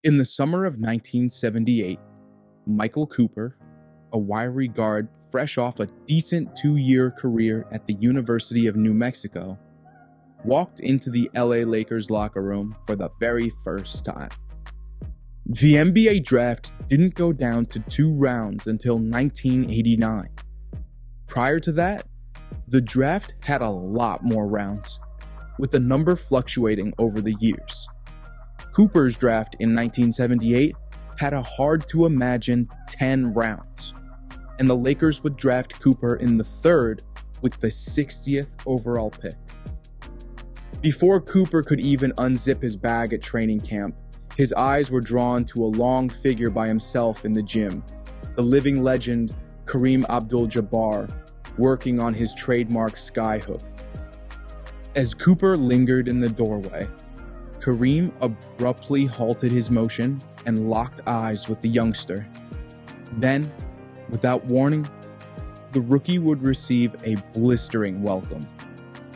In the summer of 1978, Michael Cooper, a wiry guard fresh off a decent 2-year career at the University of New Mexico, walked into the LA Lakers locker room for the very first time. The NBA draft didn't go down to 2 rounds until 1989. Prior to that, the draft had a lot more rounds, with the number fluctuating over the years. Cooper's draft in 1978 had a hard-to-imagine 10 rounds, and the Lakers would draft Cooper in the 3rd with the 60th overall pick. Before Cooper could even unzip his bag at training camp, his eyes were drawn to a long figure by himself in the gym, the living legend Kareem Abdul-Jabbar, working on his trademark skyhook. As Cooper lingered in the doorway, Kareem abruptly halted his motion and locked eyes with the youngster. Then, without warning, the rookie would receive a blistering welcome,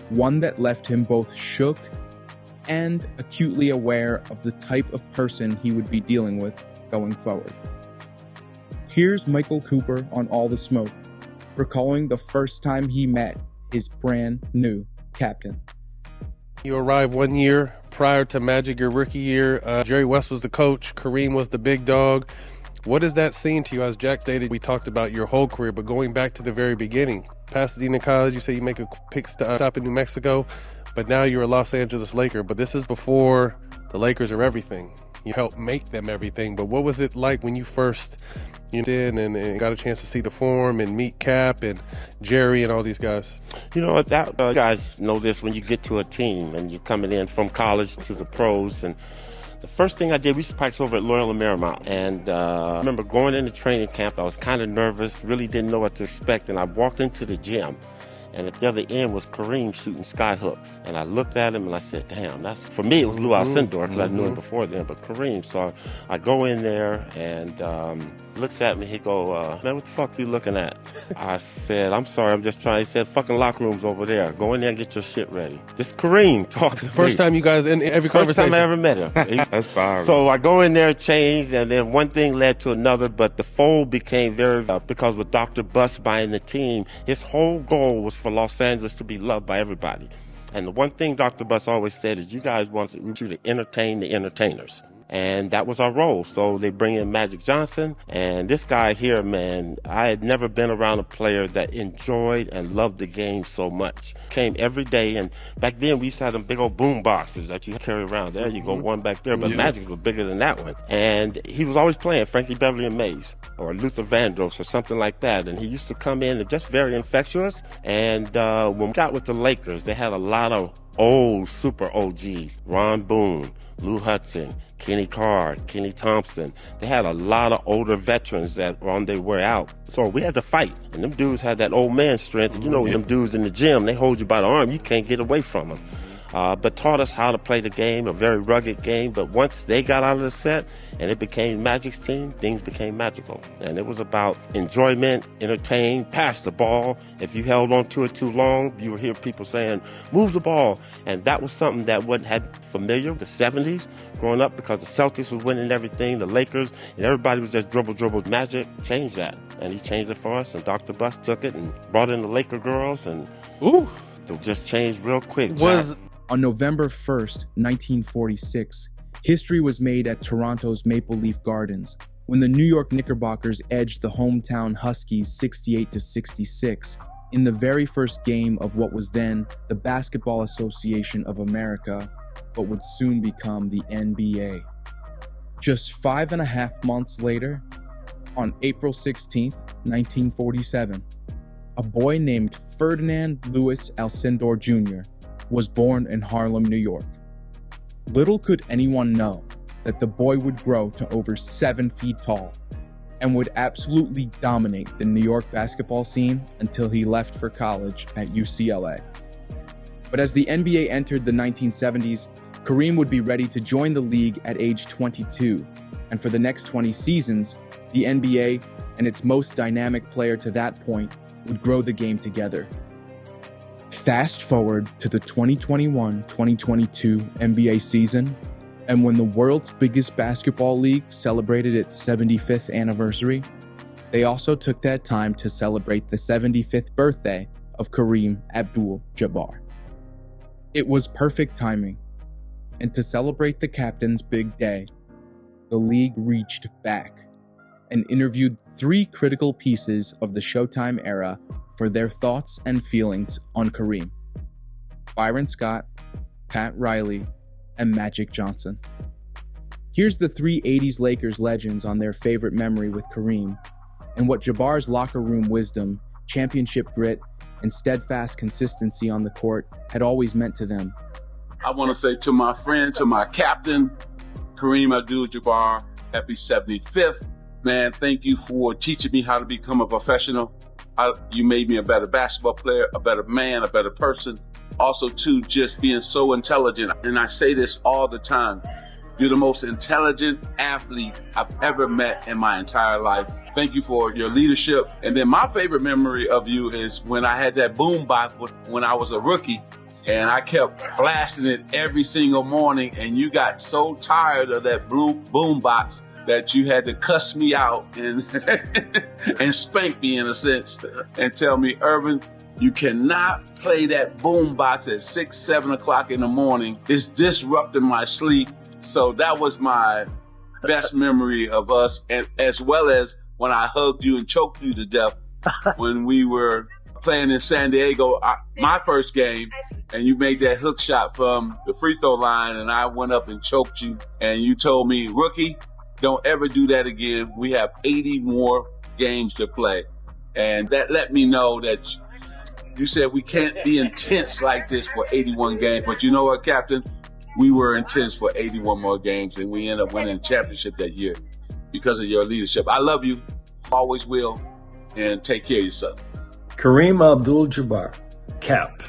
one that left him both shook and acutely aware of the type of person he would be dealing with going forward. Here's Michael Cooper on All the Smoke, recalling the first time he met his brand new captain. You arrived 1 year prior to Magic, your rookie year. Jerry West was the coach. Kareem was the big dog. What does that seem to you? As Jack stated, we talked about your whole career, but going back to the very beginning, Pasadena College, you say you make a pick stop in New Mexico, but now you're a Los Angeles Laker. But this is before the Lakers are everything. You helped make them everything. But what was it like when you first in and got a chance to see the form and meet Cap and Jerry and all these guys? You know, that guys know this when you get to a team and you're coming in from college to the pros. And the first thing I did, we used to practice over at Loyola Marymount. And I remember going into training camp, I was kind of nervous, really didn't know what to expect. And I walked into the gym. And at the other end was Kareem shooting sky hooks. And I looked at him and I said, damn, that's, for me, it was Lou Alcindor because I knew him before then, but Kareem. So I go in there and looks at me. He go, man, what the fuck are you looking at? I said, I'm sorry, I'm just trying. He said, fucking locker room's over there. Go in there and get your shit ready. This is Kareem talking to me. First time you guys in every conversation? First time I ever met him. That's fine. So I go in there, changed, and then one thing led to another, but the fold became very, because with Dr. Buss buying the team, his whole goal was for Los Angeles to be loved by everybody. And the one thing Dr. Buss always said is you guys want you to entertain the entertainers. And that was our role. So they bring in Magic Johnson. And this guy here, man, I had never been around a player that enjoyed and loved the game so much. Came every day. And back then, we used to have them big old boom boxes that you carry around. There you go, one back there. But Magic's were bigger than that one. And he was always playing Frankie Beverly and Mays or Luther Vandross or something like that. And he used to come in and just very infectious. And when we got with the Lakers, they had a lot of old super OGs. Ron Boone, Lou Hudson, Kenny Carr, Kenny Thompson. They had a lot of older veterans that were on their way out. So we had to fight. And them dudes had that old man strength. And you know, them dudes in the gym, they hold you by the arm. You can't get away from them. But taught us how to play the game, a very rugged game. But once they got out of the set and it became Magic's team, things became magical. And it was about enjoyment, entertain, pass the ball. If you held on to it too long, you would hear people saying, move the ball. And that was something that wasn't had familiar with the 70s growing up because the Celtics was winning everything, the Lakers, and everybody was just dribble. Magic changed that. And he changed it for us. And Dr. Buss took it and brought in the Laker girls. And it just changed real quick. On November 1st, 1946, history was made at Toronto's Maple Leaf Gardens when the New York Knickerbockers edged the hometown Huskies 68-66 in the very first game of what was then the Basketball Association of America, but would soon become the NBA. Just 5.5 months later, on April 16th, 1947, a boy named Ferdinand Louis Alcindor Jr. was born in Harlem, New York. Little could anyone know that the boy would grow to over 7 feet tall and would absolutely dominate the New York basketball scene until he left for college at UCLA. But as the NBA entered the 1970s, Kareem would be ready to join the league at age 22, and for the next 20 seasons, the NBA and its most dynamic player to that point would grow the game together. Fast forward to the 2021-2022 NBA season, And when the world's biggest basketball league celebrated its 75th anniversary, they also took that time to celebrate the 75th birthday of Kareem Abdul-Jabbar. It was perfect timing, and to celebrate the captain's big day, the league reached back and interviewed 3 critical pieces of the Showtime era for their thoughts and feelings on Kareem: Byron Scott, Pat Riley, and Magic Johnson. Here's the 3 80s Lakers legends on their favorite memory with Kareem and what Jabbar's locker room wisdom, championship grit, and steadfast consistency on the court had always meant to them. I want to say to my friend, to my captain, Kareem Abdul-Jabbar, happy 75th. Man, thank you for teaching me how to become a professional. You made me a better basketball player, a better man, a better person. Also, too, just being so intelligent. And I say this all the time. You're the most intelligent athlete I've ever met in my entire life. Thank you for your leadership. And then my favorite memory of you is when I had that boom box when I was a rookie, and I kept blasting it every single morning, and you got so tired of that boom box that you had to cuss me out and and spank me in a sense and tell me, Irvin, you cannot play that boom box at 6, 7 o'clock in the morning. It's disrupting my sleep. So that was my best memory of us, and as well as when I hugged you and choked you to death when we were playing in San Diego, my first game, and you made that hook shot from the free throw line, and I went up and choked you, and you told me, rookie, don't ever do that again. We have 80 more games to play. And that let me know that you said we can't be intense like this for 81 games. But you know what, Captain? We were intense for 81 more games, and we ended up winning the championship that year because of your leadership. I love you, always will, and take care of yourself. Kareem Abdul-Jabbar, Cap,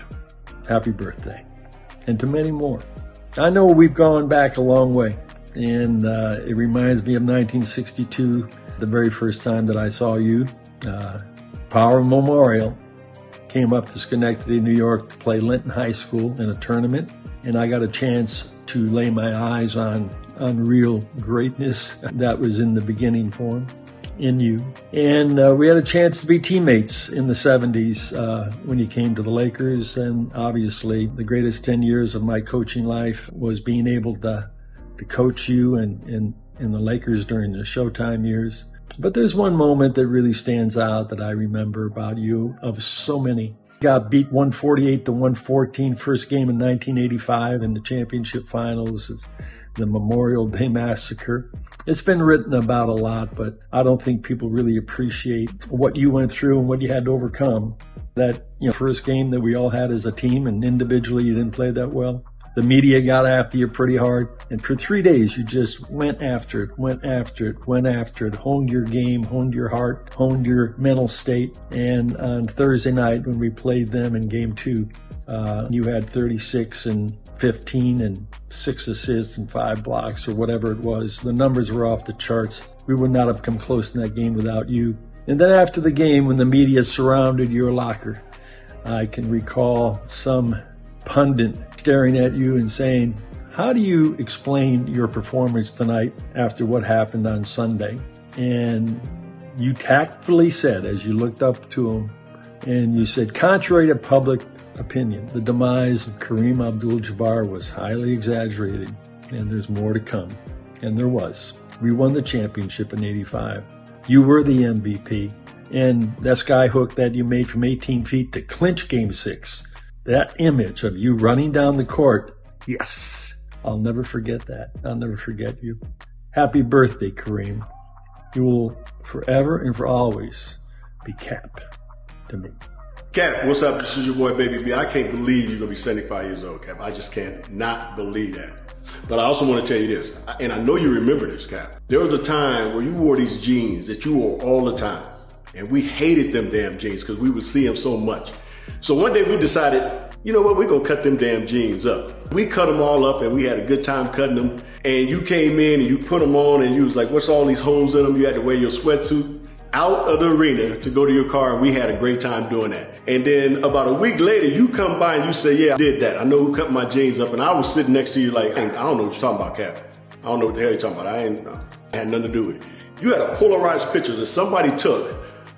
happy birthday, and to many more. I know we've gone back a long way, and it reminds me of 1962, the very first time that I saw you. Power Memorial came up to Schenectady, New York to play Linton High School in a tournament, and I got a chance to lay my eyes on unreal greatness that was in the beginning form in you. And we had a chance to be teammates in the 70s when you came to the Lakers. And obviously the greatest 10 years of my coaching life was being able to coach you and in the Lakers during the Showtime years. But there's one moment that really stands out that I remember about you of so many. Got beat 148 to 114 first game in 1985 in the championship finals. It's the Memorial Day Massacre. It's been written about a lot, but I don't think people really appreciate what you went through and what you had to overcome. That first game that we all had as a team, and individually you didn't play that well. The media got after you pretty hard, and for 3 days you just went after it, honed your game, honed your heart, honed your mental state. And on Thursday night when we played them in game 2, you had 36 and 15 and 6 assists and 5 blocks or whatever it was. The numbers were off the charts. We would not have come close in that game without you. And then after the game, when the media surrounded your locker, I can recall some pundit staring at you and saying, how do you explain your performance tonight after what happened on Sunday? And you tactfully said, as you looked up to him, and you said, contrary to public opinion, the demise of Kareem Abdul-Jabbar was highly exaggerated, and there's more to come. And there was. We won the championship in '85. You were the MVP, and that sky hook that you made from 18 feet to clinch Game 6, that image of you running down the court, yes, I'll never forget that. I'll never forget you. Happy birthday, Kareem. You will forever and for always be Cap to me. Cap, what's up? This is your boy, Baby B. I can't believe you're going to be 75 years old, Cap. I just can't not believe that. But I also want to tell you this, and I know you remember this, Cap. There was a time where you wore these jeans that you wore all the time, and we hated them damn jeans because we would see them so much. So one day we decided, you know what, we're going to cut them damn jeans up. We cut them all up, and we had a good time cutting them. And you came in and you put them on, and you was like, what's all these holes in them? You had to wear your sweatsuit out of the arena to go to your car, and we had a great time doing that. And then about a week later, you come by and you say, yeah, I did that. I know who cut my jeans up. And I was sitting next to you like, I don't know what you're talking about, Cap. I don't know what the hell you're talking about. I had nothing to do with it. You had a polarized picture that somebody took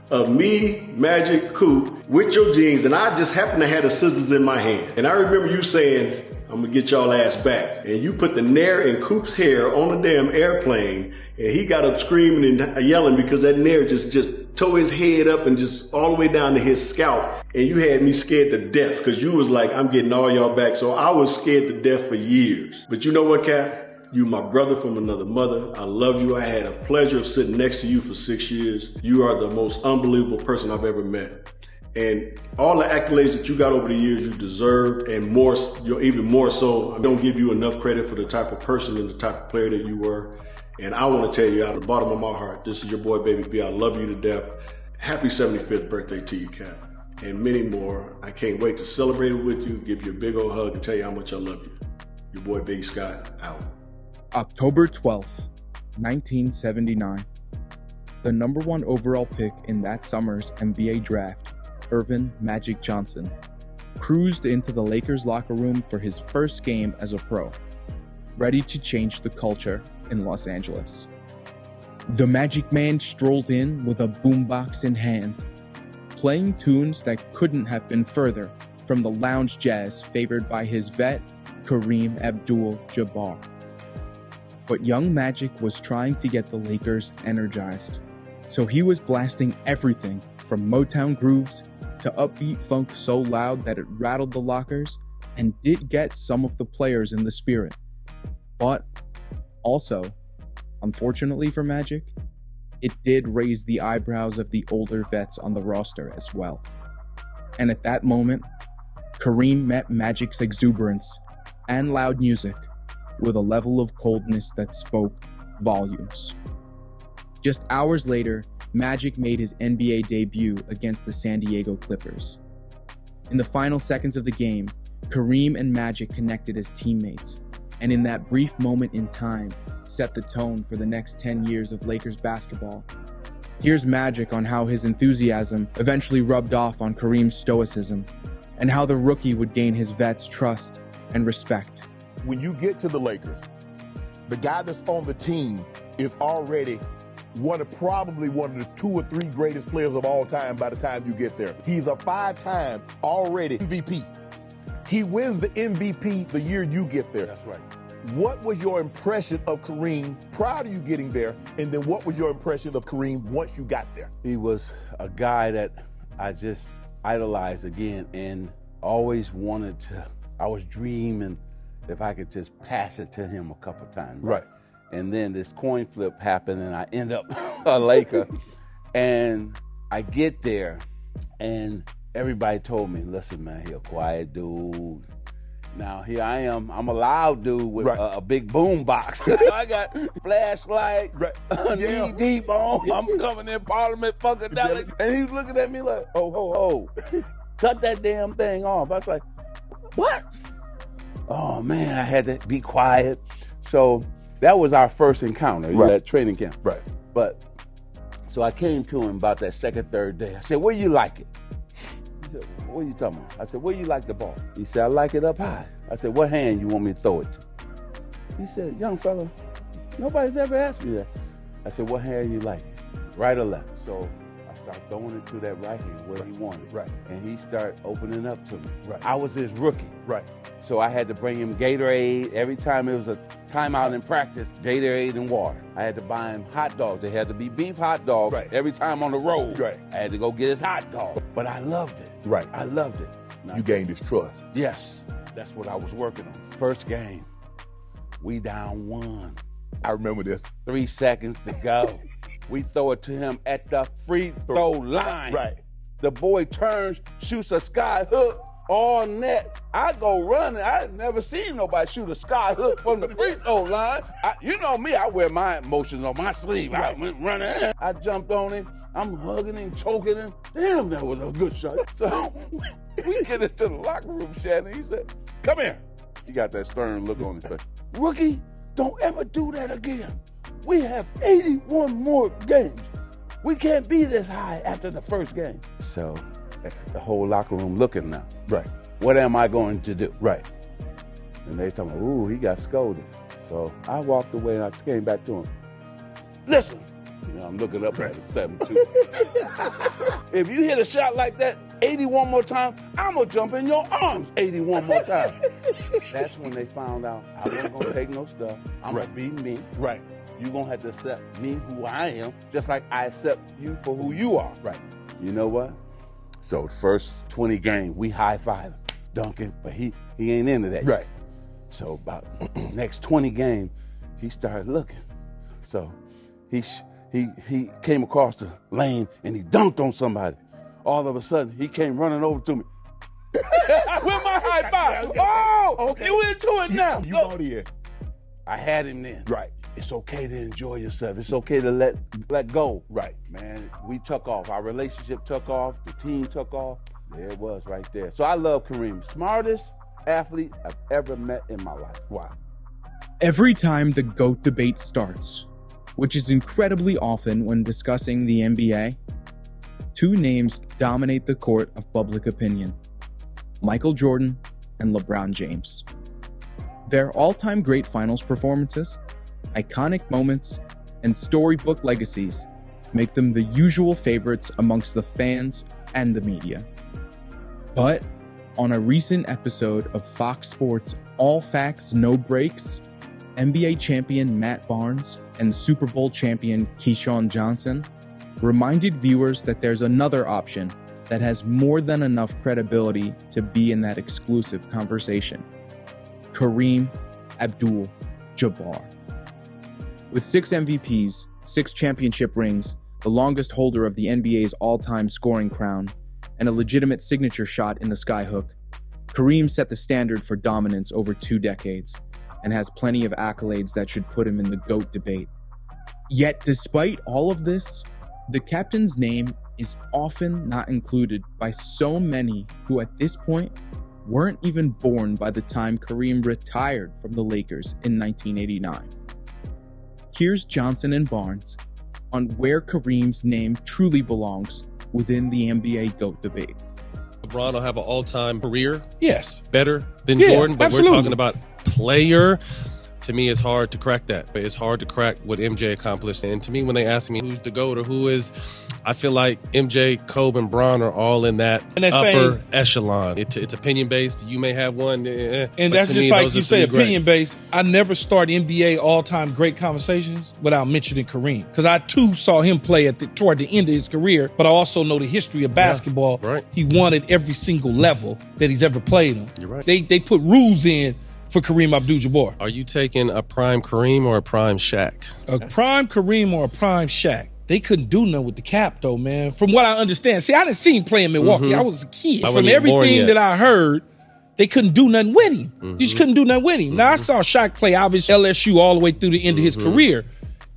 of me, Magic, Coop, with your jeans, and I just happened to have the scissors in my hand. And I remember you saying, I'm gonna get y'all ass back. And you put the Nair in Coop's hair on the damn airplane, and he got up screaming and yelling because that Nair just tore his head up and just all the way down to his scalp. And you had me scared to death because you was like, I'm getting all y'all back. So I was scared to death for years. But you know what, Cap? You my brother from another mother. I love you. I had a pleasure of sitting next to you for 6 years. You are the most unbelievable person I've ever met. And all the accolades that you got over the years, you deserved, and more, even more so. I don't give you enough credit for the type of person and the type of player that you were. And I want to tell you out of the bottom of my heart, this is your boy, Baby B. I love you to death. Happy 75th birthday to you, Cap. And many more. I can't wait to celebrate it with you, give you a big old hug, and tell you how much I love you. Your boy, Big Scott, out. October 12th, 1979. The number 1 overall pick in that summer's NBA draft, Earvin Magic Johnson, cruised into the Lakers locker room for his first game as a pro, ready to change the culture in Los Angeles. The Magic Man strolled in with a boombox in hand, playing tunes that couldn't have been further from the lounge jazz favored by his vet, Kareem Abdul-Jabbar. But young Magic was trying to get the Lakers energized, so he was blasting everything from Motown grooves to upbeat funk so loud that it rattled the lockers and did get some of the players in the spirit. But also, unfortunately for Magic, it did raise the eyebrows of the older vets on the roster as well. And at that moment, Kareem met Magic's exuberance and loud music with a level of coldness that spoke volumes. Just hours later, Magic made his NBA debut against the San Diego Clippers. In the final seconds of the game, Kareem and Magic connected as teammates, and in that brief moment in time, set the tone for the next 10 years of Lakers basketball. Here's Magic on how his enthusiasm eventually rubbed off on Kareem's stoicism, and how the rookie would gain his vets' trust and respect. When you get to the Lakers, the guy that's on the team is already probably one of the 2 or 3 greatest players of all time by the time you get there. He's a 5-time already MVP. He wins the MVP the year you get there. That's right. What was your impression of Kareem prior to you getting there? And then what was your impression of Kareem once you got there? He was a guy that I just idolized again and always wanted to, I was dreaming if I could just pass it to him a couple times. Right. And then this coin flip happened and I end up a Laker. And I get there and everybody told me, listen, man, he a quiet dude. Now here I am, I'm a loud dude with a big boom box. I got flashlight, knee deep on. I'm coming in Parliament Funkadelic. And he was looking at me like, oh, cut that damn thing off. I was like, what? Oh man, I had to be quiet. So that was our first encounter at training camp. Right. But, so I came to him about that second, third day. I said, where you like it? He said, what are you talking about? I said, where you like the ball? He said, I like it up high. I said, what hand you want me to throw it to? He said, young fella, nobody's ever asked me that. I said, what hand you like it? Right or left? So I started throwing it to that right hand where he wanted. Right. And he started opening up to me. Right. I was his rookie. Right. So I had to bring him Gatorade. Every time it was a timeout in practice, Gatorade and water. I had to buy him hot dogs. They had to be beef hot dogs every time on the road. Right. I had to go get his hot dog. But I loved it. Right. I loved it. You gained his trust. Yes. That's what I was working on. First game, we down 1. I remember this. 3 seconds to go. We throw it to him at the free throw line. Right. The boy turns, shoots a sky hook. All net. I go running. I had never seen nobody shoot a sky hook from the free throw line. You know me, I wear my emotions on my sleeve. I went running. I jumped on him. I'm hugging him, choking him. Damn, that was a good shot. So we get into the locker room, Shannon. He said, come here. He got that stern look on his face. Rookie, don't ever do that again. We have 81 more games. We can't be this high after the first game. So the whole locker room looking now. Right. What am I going to do? Right. And they talking, ooh, he got scolded. So I walked away and I came back to him. Listen, I'm looking up at him, 7-2. If you hit a shot like that 81 more times, I'm going to jump in your arms 81 more times. That's when they found out I wasn't going to take no stuff. I'm going to be me. Right. You're going to have to accept me who I am, just like I accept you for who you are. Right. You know what? So the first 20 games, we high-five Duncan, but he ain't into that. Right. So about next 20 games, he started looking. So he came across the lane and he dunked on somebody. All of a sudden, he came running over to me. With my high five. Okay. You into it now. You out here. I had him then. Right. It's okay to enjoy yourself. It's okay to let go. Right. Man, we took off. Our relationship took off. The team took off. There it was right there. So I love Kareem. Smartest athlete I've ever met in my life. Wow. Every time the GOAT debate starts, which is incredibly often when discussing the NBA, two names dominate the court of public opinion: Michael Jordan and LeBron James. Their all-time great finals performances, iconic moments, and storybook legacies make them the usual favorites amongst the fans and the media. But on a recent episode of Fox Sports' All Facts, No Breaks, NBA champion Matt Barnes and Super Bowl champion Keyshawn Johnson reminded viewers that there's another option that has more than enough credibility to be in that exclusive conversation: Kareem Abdul-Jabbar. With 6 MVPs, 6 championship rings, the longest holder of the NBA's all-time scoring crown, and a legitimate signature shot in the skyhook, Kareem set the standard for dominance over 2 decades and has plenty of accolades that should put him in the GOAT debate. Yet, despite all of this, the captain's name is often not included by so many who at this point weren't even born by the time Kareem retired from the Lakers in 1989. Here's Johnson and Barnes on where Kareem's name truly belongs within the NBA GOAT debate. LeBron will have an all-time career. Yes. Better than Yeah, Jordan, but absolutely. we're talking about player. To me, it's hard to crack that, but it's hard to crack what MJ accomplished. And to me, when they ask me who's the GOAT or who is, I feel like MJ, Kobe, and Bron are all in that upper echelon. It's opinion-based. You may have one. And that's just like you say, opinion-based. I never start NBA all-time great conversations without mentioning Kareem. Because I, too, saw him play toward the end of his career, but I also know the history of basketball. Yeah, right. He won at every single level that he's ever played on. You're right. They put rules in for Kareem Abdul-Jabbar. Are you taking a prime Kareem or a prime Shaq? A prime Kareem or a prime Shaq? They couldn't do nothing with the cap, though, man. From what I understand. See, I didn't see him play in Milwaukee. Mm-hmm. I was a kid. From everything that I heard, they couldn't do nothing with him. Mm-hmm. You just couldn't do nothing with him. Now, I saw Shaq play, obviously, LSU all the way through the end of his career.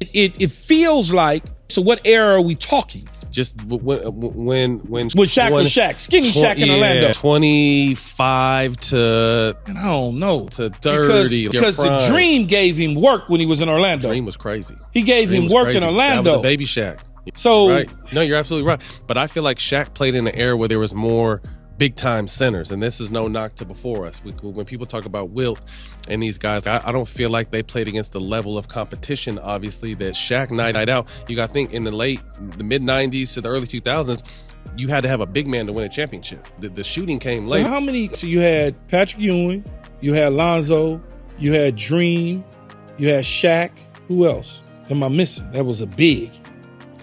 It feels like, so what era are we talking? Just when Shaq was Shaq, skinny Shaq in Orlando. 25 to I don't know to 30. Because the Dream gave him work when he was in Orlando. Dream was crazy. He gave him work in Orlando. That was a baby Shaq. So right. No, you're absolutely right. But I feel like Shaq played in an era where there was more big-time centers, and this is no knock to before us. When people talk about Wilt and these guys, I don't feel like they played against the level of competition, obviously, that Shaq night out. You got to think in the mid-90s to the early 2000s, you had to have a big man to win a championship. The shooting came later. How many? So you had Patrick Ewing, you had Lonzo, you had Dream, you had Shaq. Who else am I missing? That was a big.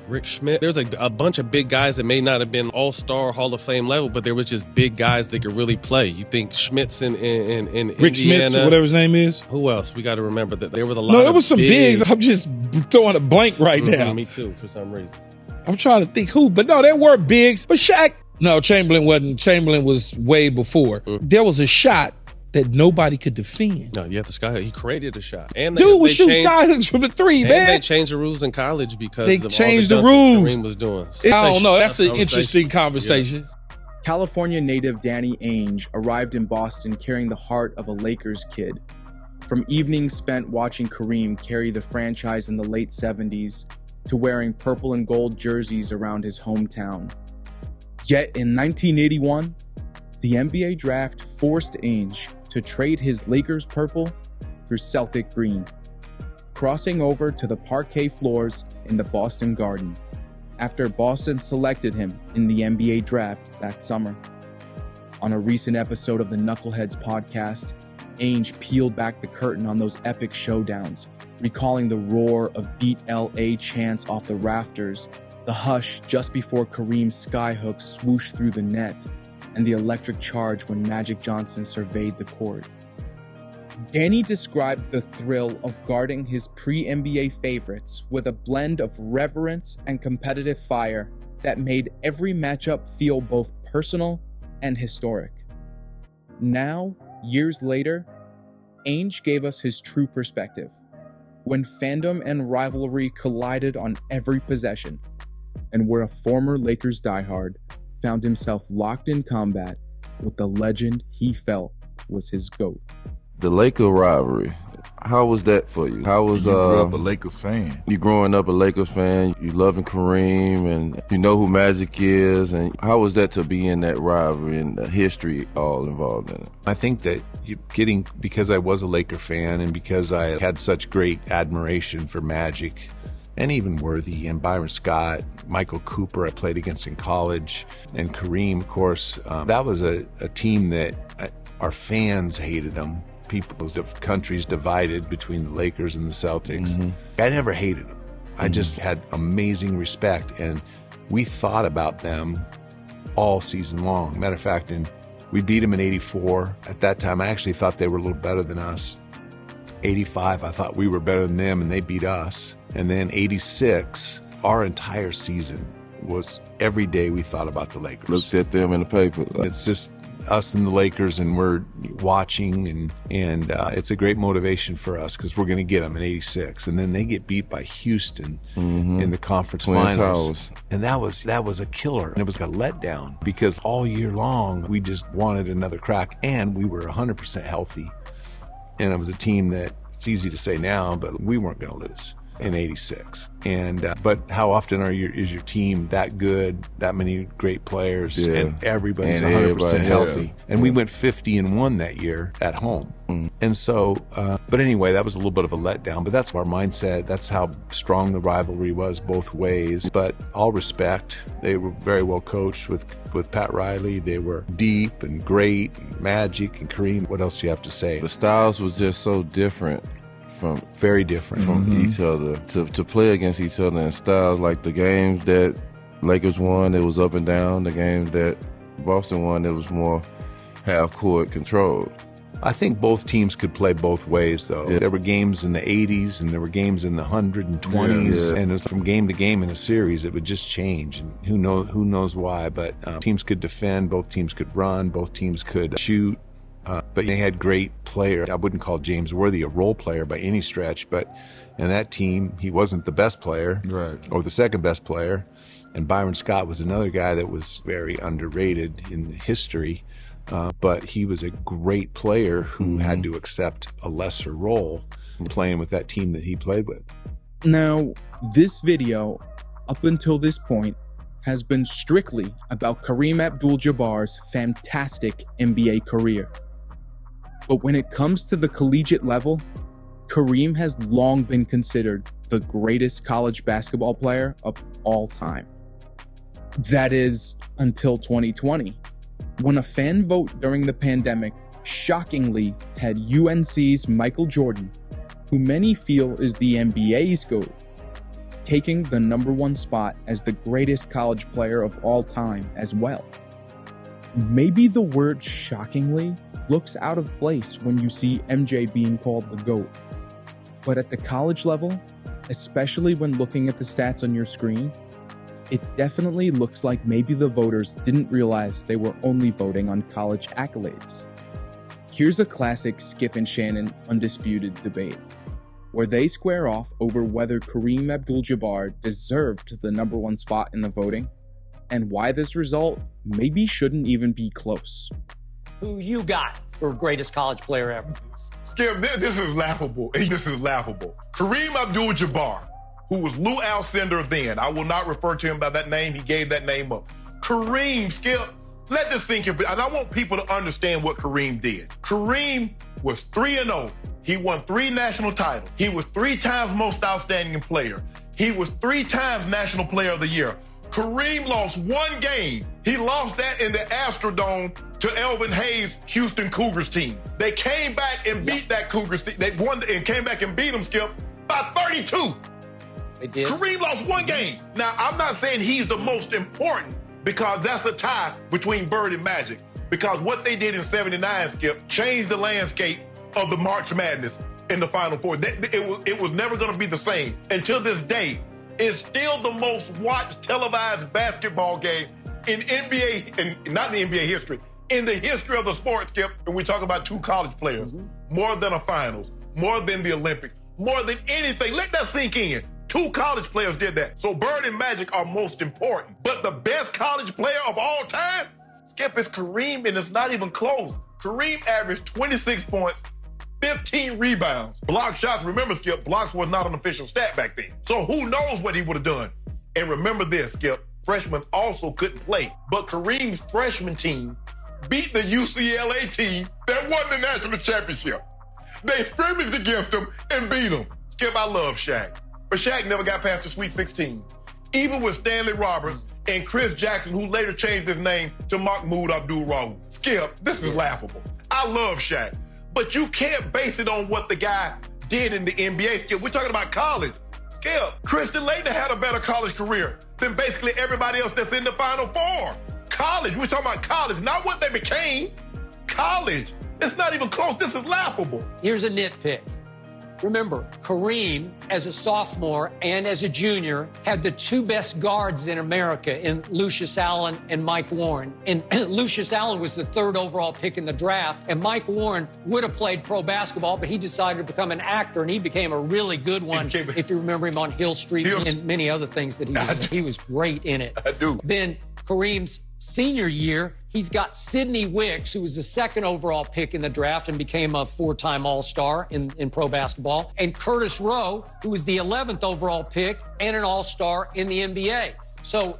Rick Schmidt. There's a bunch of big guys that may not have been all-star Hall of Fame level, but there was just big guys that could really play. You think Schmitz in Rick Indiana, Schmitz, or whatever his name is. Who else? We got to remember that there was a lot. No, there was some bigs. I'm just throwing a blank right now. Me too, for some reason. I'm trying to think who, but no, there were bigs. But Shaq, no, Chamberlain wasn't. Chamberlain was way before. There was a shot that nobody could defend. No, you have the skyhook. He created a shot. And Dude was shooting skyhooks from the 3, man. And they changed the rules in college because they of changed all the rules. Kareem was doing. I don't know. That's an interesting conversation. Yeah. California native Danny Ainge arrived in Boston carrying the heart of a Lakers kid. From evenings spent watching Kareem carry the franchise in the late 70s to wearing purple and gold jerseys around his hometown. Yet in 1981, the NBA draft forced Ainge to trade his Lakers purple for Lakers' Celtic green, crossing over to the parquet floors in the Boston Garden after Boston selected him in the NBA draft that summer. On a recent episode of the Knuckleheads podcast, Ainge peeled back the curtain on those epic showdowns, recalling the roar of Beat LA chants off the rafters, the hush just before Kareem's skyhook swooshed through the net, and the electric charge when Magic Johnson surveyed the court. Danny described the thrill of guarding his pre-NBA favorites with a blend of reverence and competitive fire that made every matchup feel both personal and historic. Now, years later, Ainge gave us his true perspective, when fandom and rivalry collided on every possession, and where a former Lakers diehard found himself locked in combat with the legend he felt was his GOAT. The Lakers rivalry, how was that for you? How was you grew up a Lakers fan? You growing up a Lakers fan, you loving Kareem, and you know who Magic is, and how was that to be in that rivalry and the history all involved in it? I think that because I was a Laker fan and because I had such great admiration for Magic and even Worthy and Byron Scott, Michael Cooper I played against in college, and Kareem, of course, that was a team that our fans hated them. People's countries divided between the Lakers and the Celtics. Mm-hmm. I never hated them. I just had amazing respect, and we thought about them all season long. Matter of fact, we beat them in '84. At that time, I actually thought they were a little better than us. '85, I thought we were better than them, and they beat us. And then '86, our entire season was every day we thought about the Lakers. Looked at them in the paper. It's just us and the Lakers, and we're watching, and it's a great motivation for us because we're going to get them in '86, and then they get beat by Houston in the conference finals, and that was a killer, and it was a letdown because all year long we just wanted another crack, and we were 100% healthy, and it was a team that it's easy to say now, but we weren't going to lose in '86. And but how often is your team that good, that many great players, and everybody's 100% healthy? And we went 50-1 that year at home. And so, but anyway, that was a little bit of a letdown. But that's our mindset. That's how strong the rivalry was both ways. But all respect, they were very well coached with Pat Riley. They were deep and great, and Magic and Kareem. What else do you have to say? The styles was just so different. Very different from each other, to play against each other in styles. Like the games that Lakers won, it was up and down. The games that Boston won, it was more half-court controlled. I think both teams could play both ways, though. Yeah. There were games in the 80s and there were games in the 120s, and it was from game to game in a series. It would just change, and who knows why. But teams could defend, both teams could run, both teams could shoot. But they had great players. I wouldn't call James Worthy a role player by any stretch, but in that team, he wasn't the best player or the second best player. And Byron Scott was another guy that was very underrated in history, but he was a great player who had to accept a lesser role playing with that team that he played with. Now, this video, up until this point, has been strictly about Kareem Abdul-Jabbar's fantastic NBA career. But when it comes to the collegiate level, Kareem has long been considered the greatest college basketball player of all time. That is, until 2020, when a fan vote during the pandemic shockingly had UNC's Michael Jordan, who many feel is the NBA's GOAT, taking the #1 spot as the greatest college player of all time as well. Maybe the word shockingly looks out of place when you see MJ being called the GOAT. But at the college level, especially when looking at the stats on your screen, it definitely looks like maybe the voters didn't realize they were only voting on college accolades. Here's a classic Skip and Shannon undisputed debate, where they square off over whether Kareem Abdul-Jabbar deserved the #1 spot in the voting, and why this result maybe shouldn't even be close. Who you got for greatest college player ever? Skip, this is laughable. This is laughable. Kareem Abdul-Jabbar, who was Lou Alcindor then. I will not refer to him by that name. He gave that name up. Kareem, Skip, let this sink in. And I want people to understand what Kareem did. Kareem was 3-0 He won 3 national titles. He was 3 times most outstanding player. He was 3 times National Player of the Year. Kareem lost 1 game. He lost that in the Astrodome to Elvin Hayes' Houston Cougars team. They came back and beat that Cougars team. They won and came back and beat them, Skip, by 32. They did. Kareem lost 1 game. Now, I'm not saying he's the most important because that's a tie between Bird and Magic. Because what they did in '79, Skip, changed the landscape of the March Madness in the Final Four. It was never going to be the same. Until this day, it's still the most watched televised basketball game in NBA, and not in the NBA history, in the history of the sport, Skip. And we talk about 2 college players, more than a finals, more than the Olympics, more than anything. Let that sink in. 2 college players did that. So Bird and Magic are most important. But the best college player of all time, Skip, is Kareem, and it's not even close. Kareem averaged 26 points, 15 rebounds. Block shots, remember, Skip, blocks was not an official stat back then. So who knows what he would have done. And remember this, Skip, freshmen also couldn't play. But Kareem's freshman team beat the UCLA team that won the national championship. They scrimmaged against him and beat him. Skip, I love Shaq. But Shaq never got past the Sweet 16. Even with Stanley Roberts and Chris Jackson, who later changed his name to Mahmoud Abdul-Rauf. Skip, this is laughable. I love Shaq. But you can't base it on what the guy did in the NBA, Skip. We're talking about college. Skip, Christian Laettner had a better college career than basically everybody else that's in the Final Four. College, we're talking about college, not what they became. College. It's not even close. This is laughable. Here's a nitpick. Remember, Kareem, as a sophomore and as a junior, had the 2 best guards in America in Lucius Allen and Mike Warren. And Lucius Allen was the 3rd overall pick in the draft, and Mike Warren would have played pro basketball, but he decided to become an actor, and he became a really good one, if you remember him on Hill Street and many other things that he was in. He was great in it. I do. Then Kareem's senior year, he's got Sidney Wicks, who was the 2nd overall pick in the draft and became a 4-time All-Star in pro basketball, and Curtis Rowe, who was the 11th overall pick and an All-Star in the NBA. So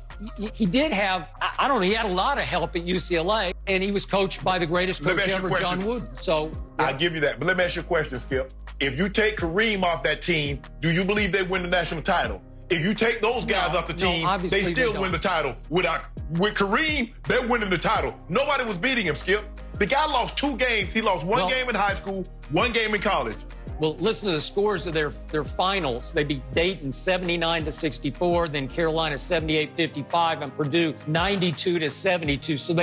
he did have, I don't know, he had a lot of help at UCLA, and he was coached by the greatest coach ever, John Wooden. So yeah. I'll give you that. But let me ask you a question, Skip. If you take Kareem off that team, do you believe they win the national title? If you take those guys off the team, they still win the title. With Kareem, they're winning the title. Nobody was beating him, Skip. The guy lost 2 games. He lost 1 game in high school, 1 game in college. Well, listen to the scores of their finals. They beat Dayton 79-64, then Carolina 78-55, and Purdue 92-72. So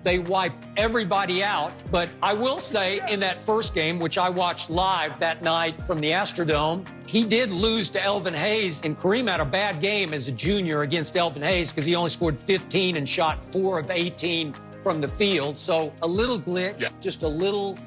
they wiped everybody out. But I will say in that first game, which I watched live that night from the Astrodome, he did lose to Elvin Hayes, and Kareem had a bad game as a junior against Elvin Hayes because he only scored 15 and shot 4 of 18 from the field. So a little glitch, just a little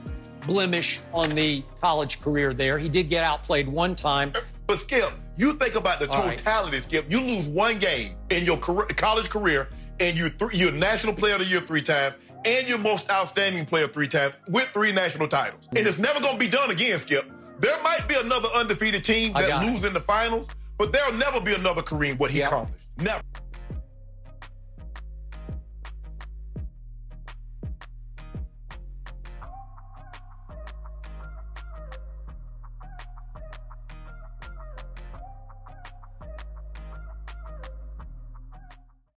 blemish on the college career there. He did get outplayed 1 time. But Skip, you think about the totality, Skip. You lose 1 game in your college career, and you're National Player of the Year 3 times, and you're Most Outstanding Player 3 times with 3 national titles. And it's never going to be done again, Skip. There might be another undefeated team that loses in the finals, but there'll never be another Kareem what he accomplished. Never.